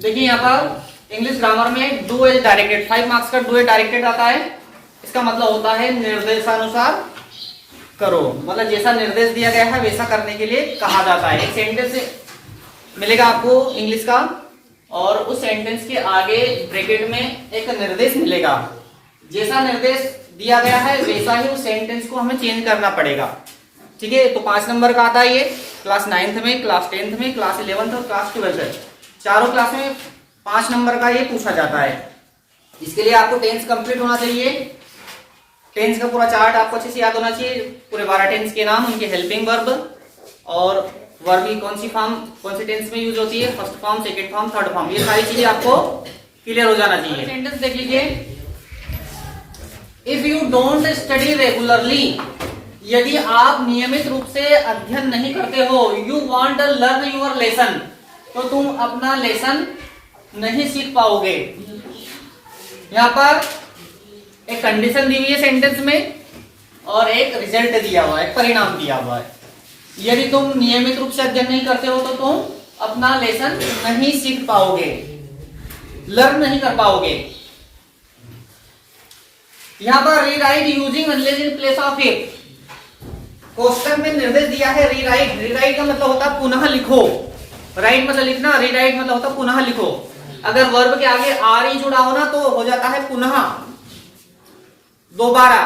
देखिए यहाँ पर इंग्लिश ग्रामर में डू एज डायरेक्टेड 5 मार्क्स का डू एज डायरेक्टेड आता है। इसका मतलब होता है निर्देशानुसार करो, मतलब जैसा निर्देश दिया गया है वैसा करने के लिए कहा जाता है। एक सेंटेंस मिलेगा आपको इंग्लिश का और उस सेंटेंस के आगे ब्रैकेट में एक निर्देश मिलेगा। जैसा निर्देश दिया गया है वैसा ही उस सेंटेंस को हमें चेंज करना पड़ेगा। ठीक है, तो 5 नंबर का आता है ये। क्लास 9th में, क्लास 10th में, क्लास 11th और क्लास 12th, चारों क्लास में 5 नंबर का ये पूछा जाता है। इसके लिए आपको टेंस कंप्लीट होना चाहिए। टेंस का पूरा चार्ट आपको अच्छे से याद होना चाहिए। पूरे 12 टेंस के नाम, उनके हेल्पिंग वर्ब और वर्ब की कौन सी फॉर्म कौन सी टेंस में यूज होती है, first form, second form, third form, ये सारी चीजें आपको क्लियर हो जाना चाहिए। सेंटेंस देख लीजिए। If you don't study regularly, यदि आप नियमित रूप से अध्ययन नहीं करते हो, you want to learn your lesson, तो तुम अपना लेसन नहीं सीख पाओगे। यहां पर एक कंडीशन दी हुई है सेंटेंस में और एक रिजल्ट दिया हुआ है, एक परिणाम दिया हुआ है। यदि तुम नियमित रूप से अध्ययन नहीं करते हो तो तुम अपना लेसन नहीं सीख पाओगे, लर्न नहीं कर पाओगे। यहां पर rewrite using unless in place of it, question में निर्देश दिया है रीराइट। रीराइट का मतलब होता है पुनः लिखो। राइट मतलब लिखना, रीराइट मतलब होता है पुनः लिखो। अगर वर्ब के आगे आर ही जुड़ा हो ना तो हो जाता है पुनः, दोबारा।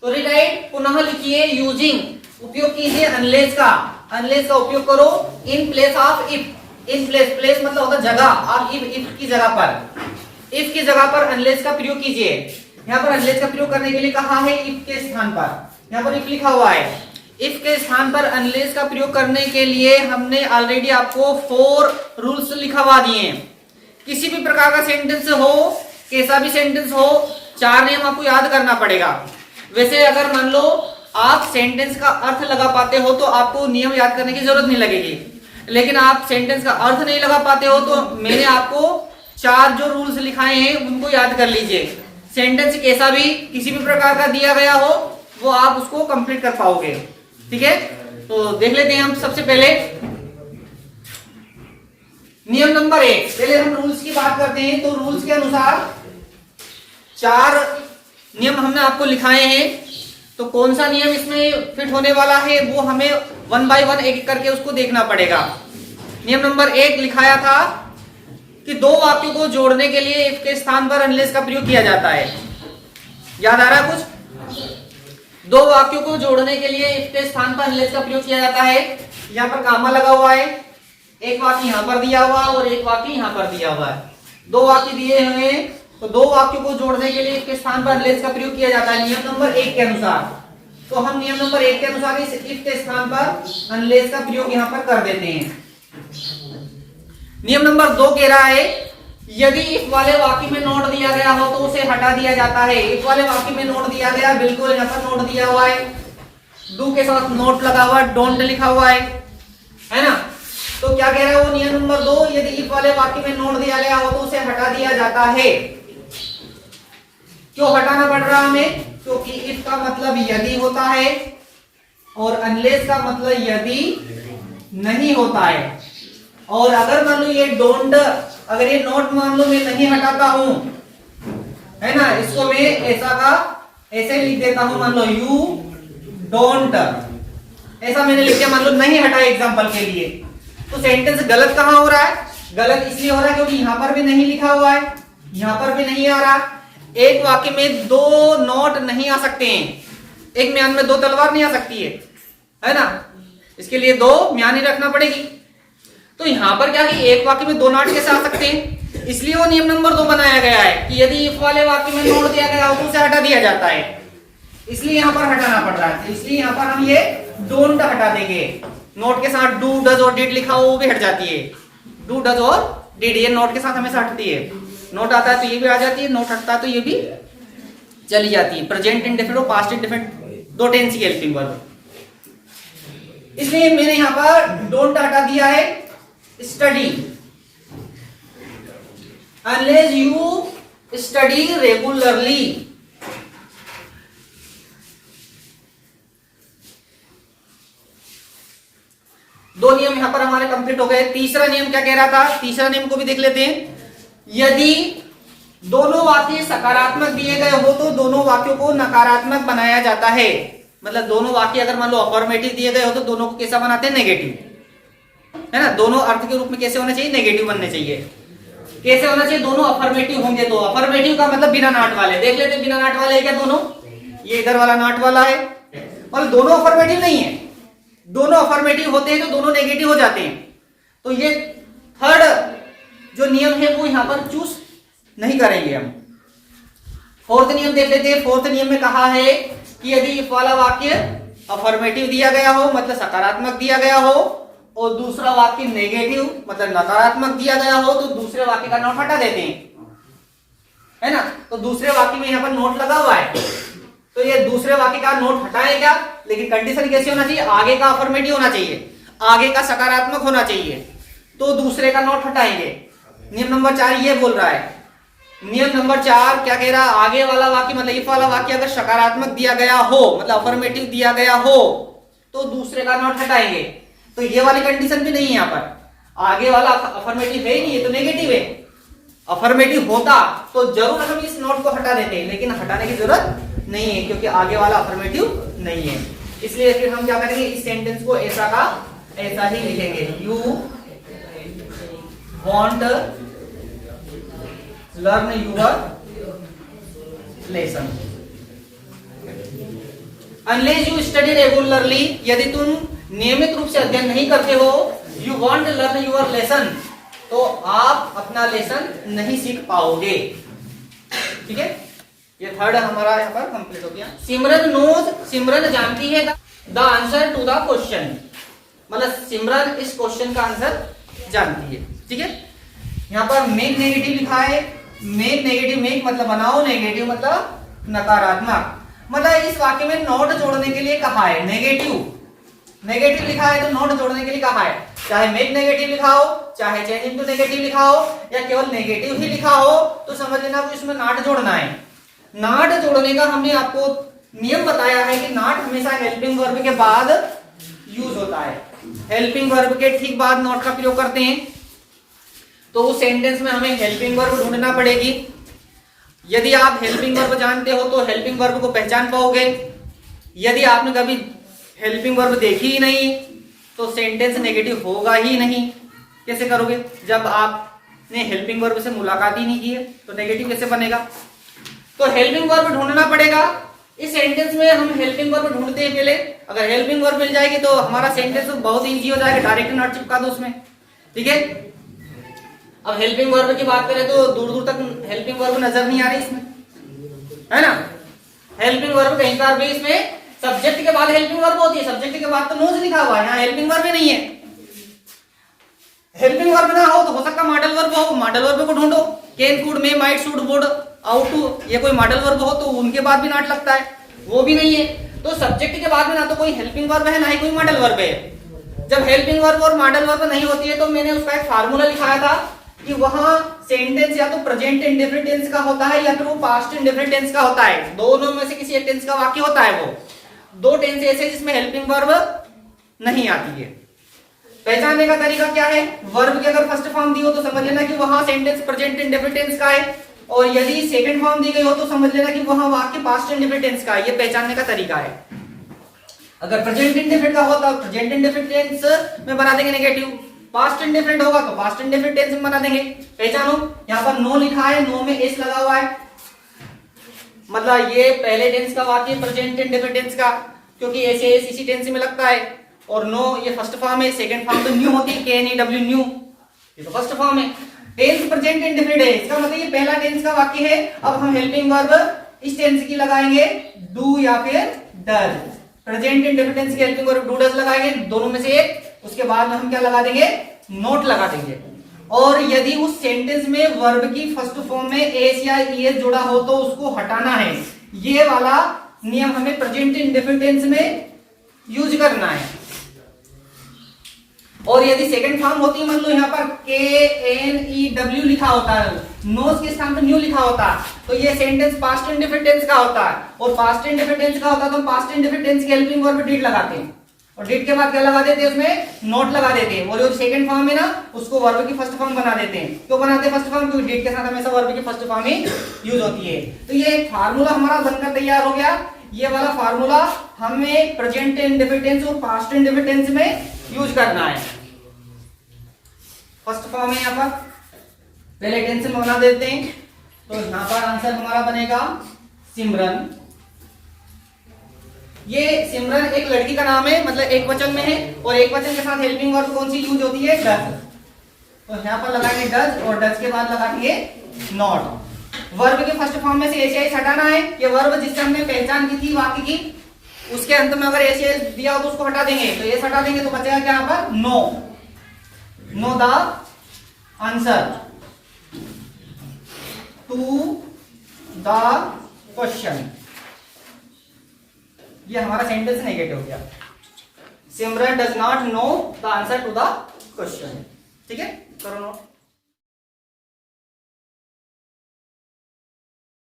तो रीराइट पुनः लिखिए, यूजिंग उपयोग कीजिए अनलेस का, अनलेस का उपयोग करो in place of if. In place, place मतलब होता है जगह, और इफ की जगह पर, इफ की जगह पर अनलेस का प्रयोग कीजिए। यहाँ पर अनलेस का प्रयोग करने के लिए कहा है इफ के स्थान पर, यहाँ पर इफ लिखा हुआ है। इफ के स्थान पर अनलेस का प्रयोग करने के लिए हमने ऑलरेडी आपको 4 रूल्स लिखवा दिए हैं। किसी भी प्रकार का सेंटेंस हो, कैसा भी सेंटेंस हो, 4 नियम आपको याद करना पड़ेगा। वैसे अगर मान लो आप सेंटेंस का अर्थ लगा पाते हो तो आपको नियम याद करने की जरूरत नहीं लगेगी, लेकिन आप सेंटेंस का अर्थ नहीं लगा पाते हो तो मैंने आपको 4 जो रूल्स लिखाए हैं उनको याद कर लीजिए। सेंटेंस कैसा भी किसी भी प्रकार का दिया गया हो वो आप उसको कंप्लीट कर पाओगे। ठीक है, तो देख लेते हैं हम सबसे पहले नियम नंबर 1। पहले हम रूल्स की बात करते हैं। तो रूल्स के अनुसार 4 नियम हमने आपको लिखाए हैं। तो कौन सा नियम इसमें फिट होने वाला है वो हमें 1 बाय 1 एक करके उसको देखना पड़ेगा। नियम नंबर 1 लिखाया था कि 2 वाक्यों को जोड़ने के लिए इफ के स्थान पर अनलेस का प्रयोग किया जाता है। याद आ रहा है कुछ? 2 वाक्यों को जोड़ने के लिए इफ के स्थान पर अनलेस का प्रयोग किया जाता है। यहाँ पर कामा लगा हुआ है, एक वाक्य यहाँ पर दिया हुआ और एक वाक्य यहाँ पर दिया हुआ है। 2 वाक्य दिए हुए हैं, तो 2 वाक्यों को जोड़ने के लिए इफ के स्थान पर अनलेस का प्रयोग किया जाता है नियम नंबर 1 के अनुसार। तो हम नियम नंबर 1 के अनुसार इस इफ के स्थान पर अनलेस का प्रयोग यहाँ पर कर देते हैं। नियम नंबर 2 कह रहा है यदि इफ वाले वाक्य में नोट दिया गया हो तो उसे हटा दिया जाता है। इफ वाले वाक्य में नोट दिया गया, बिल्कुल यहाँ पर नोट दिया हुआ है, डू के साथ नोट लगा हुआ है, डोंट लिखा हुआ है ना। तो क्या कह रहा है वो नियम नंबर 2, यदि इफ वाले वाक्य में नोट दिया गया हो तो उसे हटा दिया जाता है। क्यों हटाना पड़ रहा हमें? क्योंकि इफ का मतलब यदि होता है और अनलेस का मतलब यदि नहीं होता है। और अगर मान लो ये डोंट, अगर ये नोट मान लो मैं नहीं हटाता हूं, है ना, इसको मैं ऐसा का ऐसे लिख देता हूं, मान लो यू डोंट, ऐसा मैंने लिख दिया, मान लो नहीं हटा एग्जांपल के लिए, तो सेंटेंस गलत कहां हो रहा है? गलत इसलिए हो रहा है क्योंकि यहां पर भी नहीं लिखा हुआ है, यहां पर भी नहीं आ रहा। एक वाक्य में 2 नोट नहीं आ सकते हैं, एक म्यान में 2 तलवार नहीं आ सकती है ना, इसके लिए 2 म्यान ही रखना पड़ेगी। तो यहां पर क्या कि एक वाक्य में 2 नोट कैसे आ सकते हैं? इसलिए वो नियम नंबर 2 बनाया गया है कि यदि इफ वाले वाक्य में नोट दिया गया हो तो उसे हटा दिया जाता है, इसलिए यहां पर हटाना पड़ रहा है। इसलिए यहां पर हम ये डोंट हटा देंगे। नोट के साथ डू, डज और डिड लिखा हो वो भी हट जाती है। डू, डज और डिड ये नोट के साथ हमेशा हटती है। नोट आता है तो ये भी आ जाती है, नोट हटता है तो ये भी चली जाती है। प्रेजेंट इंडेफिनिट और पास्ट इंडेफिनिट 2 टेंस की हेल्पिंग वर्ब, इसलिए मैंने यहां पर डोंट हटा दिया है। Study, unless you study regularly, दो नियम यहां पर हमारे कंप्लीट कंप्लीट हो गए। तीसरा नियम क्या कह रहा था, तीसरा नियम को भी देख लेते हैं। यदि दोनों वाक्य सकारात्मक दिए गए हो तो दोनों वाक्यों को नकारात्मक बनाया जाता है। मतलब दोनों वाक्य अगर मान लो अफर्मेटिव दिए गए हो तो दोनों को कैसा बनाते हैं, नेगेटिव, है ना। दोनों अर्थ के रूप में कैसे होने चाहिए, नेगेटिव बनने चाहिए। कैसे होना चाहिए, दोनों अफर्मेटिव होंगे तो। अफर्मेटिव का मतलब बिना नाट वाले, देख लेते बिना नाट वाले है क्या दोनों, ये इधर वाला नाट वाला है, और दोनों अफर्मेटिव नहीं है। दोनों अफर्मेटिव होते हैं तो दोनों नेगेटिव हो जाते हैं। तो ये थर्ड जो नियम है वो यहां पर चूज नहीं करेंगे हम। फोर्थ नियम देख लेते हैं। फोर्थ नियम में कहा है कि यदि इफ वाला वाक्य अफर्मेटिव दिया गया हो मतलब सकारात्मक दिया गया हो, और दूसरा वाक्य नेगेटिव मतलब नकारात्मक दिया गया हो, तो दूसरे वाक्य का नोट हटा देते हैं, है ना। तो दूसरे वाक्य में यहां पर नोट लगा हुआ है, तो ये दूसरे वाक्य का नोट हटाएगा, लेकिन कंडीशन कैसी होना चाहिए, आगे का अफर्मेटिव होना चाहिए, आगे का सकारात्मक होना चाहिए, तो दूसरे का नोट हटाएंगे। नियम नंबर 4 ये बोल रहा है। नियम नंबर 4 क्या कह रहा है, आगे वाला वाक्य मतलब इफ वाला वाक्य अगर सकारात्मक दिया गया हो मतलब अफर्मेटिव दिया गया हो तो दूसरे का नोट हटाएंगे। तो ये वाली कंडीशन भी नहीं है यहाँ पर। आगे वाला अफर्मेटिव है ही नहीं, ये तो नेगेटिव है। अफर्मेटिव होता तो जरूर हम इस नोट को हटा देते हैं, लेकिन हटाने की जरूरत नहीं है क्योंकि आगे वाला अफर्मेटिव नहीं है। इसलिए फिर हम क्या करेंगे, इस सेंटेंस को ऐसा का ऐसा ही लिखेंगे। You won't learn your lesson unless you study regularly. यदि तुम नियमित रूप से अध्ययन नहीं करते हो, you won't learn your lesson, तो आप अपना लेसन नहीं सीख पाओगे। ठीक है, ये थर्ड हमारा यहाँ पर कंप्लीट हो गया। सिमरन नोज, सिमरन जानती है the answer to the question, मतलब सिमरन इस क्वेश्चन का आंसर जानती है। ठीक है, यहाँ पर मेक नेगेटिव लिखा है। मेक नेगेटिव, मेक मतलब बनाओ, नेगेटिव मतलब नकारात्मक। मतलब इस वाक्य में नोट जोड़ने के लिए कहा है, नेगेटिव नेगेटिव लिखा है तो नोट जोड़ने के लिए कहा है। चाहे मेक नेगेटिव लिखा हो, चाहे चेंज इनटू नेगेटिव लिखा हो, या केवल नेगेटिव ही लिखा हो, तो समझ लेना आपको इसमें नाट जोड़ना है। नाट जोड़ने का हमने आपको नियम बताया है कि नाट हमेशा हेल्पिंग वर्ब के बाद यूज होता है। हेल्पिंग वर्ब के ठीक बाद नॉट का प्रयोग करते हैं। तो उस सेंटेंस में हमें हेल्पिंग वर्ब ढूंढना पड़ेगी। यदि आप हेल्पिंग वर्ब जानते हो तो हेल्पिंग वर्ब को पहचान पाओगे। यदि आपने कभी हेल्पिंग वर्ब देखी ही नहीं तो सेंटेंस नेगेटिव होगा ही नहीं। कैसे करोगे, जब आपने हेल्पिंग वर्ब से मुलाकात ही नहीं की है तो नेगेटिव कैसे बनेगा। तो हेल्पिंग वर्ब ढूंढना पड़ेगा। इस सेंटेंस में हम हेल्पिंग वर्ब ढूंढते हैं पहले। अगर हेल्पिंग वर्ब मिल जाएगी तो हमारा सेंटेंस बहुत इजी हो जाएगा, डायरेक्ट नॉट चिपका दो उसमें। ठीक है, अब हेल्पिंग वर्ब की बात करें तो दूर दूर तक हेल्पिंग वर्ब नजर नहीं आ रही इसमें, है ना। हेल्पिंग वर्ब कहीं पर भी इसमें सब्जेक्ट के बाद हेल्पिंग वर्ब होती है, सब्जेक्ट के बाद तो नोज लिखा हुआ है, यहाँ हेल्पिंग वर्ब ही नहीं है। हेल्पिंग वर्ब ना हो तो हो सकता मॉडल वर्ब हो, मॉडल वर्ब को ढूंढो। Can, could, may, might, should, would, ought to, ये कोई मॉडल वर्ब हो तो उनके बाद भी नॉट लगता है, वो भी नहीं है। तो सब्जेक्ट के बाद में ना तो कोई हेल्पिंग वर्ब है ना ही कोई मॉडल वर्ब है। जब हेल्पिंग वर्ब और मॉडल वर्ब नहीं होती है तो मैंने उसका एक फार्मूला लिखाया था कि वहां सेंटेंस या तो प्रेजेंट इंडेफिनिट टेंस का होता है या फिर वो पास्ट इंडेफिनिट टेंस का होता है। दोनों में से किसी एक टेंस का वाक्य होता है। वो दो टेंस ऐसे जिसमें हेल्पिंग वर्ब नहीं आती है। पहचानने का तरीका क्या है, वर्ब की अगर फर्स्ट फॉर्म दी हो तो समझ लेना कि वहां सेंटेंस प्रेजेंट इंडेफिनिट टेंस का है, और यदि सेकंड फॉर्म दी गई हो तो समझ लेना कि वहां वाक्य पास्ट इंडेफिनिट टेंस का है। ये पहचानने का तरीका है। अगर प्रेजेंट इंडेफिनिट का होता तो प्रेजेंट इंडेफिनिट टेंस में बना देंगे नेगेटिव, पास्ट इंडेफिनिट होगा तो पास्ट इंडेफिनिट टेंस में बना देंगे। पहचानो, यहाँ पर नो लिखा है, नो में एस लगा हुआ है, मतलब ये पहले टेंस का वाक्य प्रेजेंट इंडेफिनिट टेंस का, क्योंकि ऐसे एस इसी टेंस में लगता है। और नो ये फर्स्ट फॉर्म है, सेकंड फॉर्म तो न्यू होती है, के एन ई डब्ल्यू न्यू, ये तो फर्स्ट फॉर्म है। टेंस प्रेजेंट इंडेफिनिट है, इसका मतलब ये पहला टेंस का वाक्य है। अब हम हेल्पिंग वर्ब इस टेंस की लगाएंगे, डू या फिर डज। प्रेजेंट इंडेफिनिट टेंस की हेल्पिंग वर्ब डू डज लगाएंगे, दोनों में से एक। उसके बाद में हम क्या लगा देंगे, नोट लगा देंगे। और यदि उस सेंटेंस में वर्ब की फर्स्ट फॉर्म में एस या ईएस जुड़ा हो तो उसको हटाना है। ये वाला नियम हमें प्रेजेंट इंडेफिनिट टेंस में यूज करना है। और यदि सेकंड फॉर्म होती है, मान लो यहाँ पर के एन ई डब्ल्यू लिखा होता है, नोज के स्थान पर न्यू लिखा होता है, तो ये सेंटेंस पास्ट इंडेफिनिट टेंस का होता है। और पास्ट इंडेफिनिट टेंस का होता है तो पास्ट इंडेफिनिट टेंस की हेल्पिंग वर्ब डिड लगाते हैं। और डिड के बाद क्या लगा देते हैं, उसमें नॉट लगा देते हैं, और जो सेकंड फॉर्म है ना उसको वर्ब की फर्स्ट फॉर्म बना देते हैं। क्यों बनाते हैं फर्स्ट फॉर्म? क्योंकि डिड के साथ हमेशा वर्ब की फर्स्ट फॉर्म ही यूज होती है। तो ये एक फार्मूला हमारा बनकर तैयार हो गया। ये वाला फार्मूला हमें प्रेजेंट इंडेफिनिट टेंस और पास्ट इंडेफिनिट टेंस में यूज करना है। फर्स्ट फॉर्म है यहाँ पर, पहले टेंस में बना देते हैं। तो यहाँ पर आंसर हमारा बनेगा सिमरन। ये सिमरन एक लड़की का नाम है, मतलब एक वचन में है, और एक वचन के साथ हेल्पिंग वर्ब कौन सी यूज होती है? डज। तो यहाँ पर लगाएंगे डज, और डज के बाद लगाएंगे नॉट। वर्ब के फर्स्ट फॉर्म में से एस हटाना है। ये वर्ब जिससे हमने पहचान की थी वाक्य की, उसके अंत में अगर एस दिया हो तो उसको हटा देंगे। तो एस हटा देंगे तो बचेगा क्या यहाँ पर? No. Know the answer to the question. ये हमारा सेंटेंस नेगेटिव हो गया। Simran does not know the answer to the question. ठीक है, करो नोट।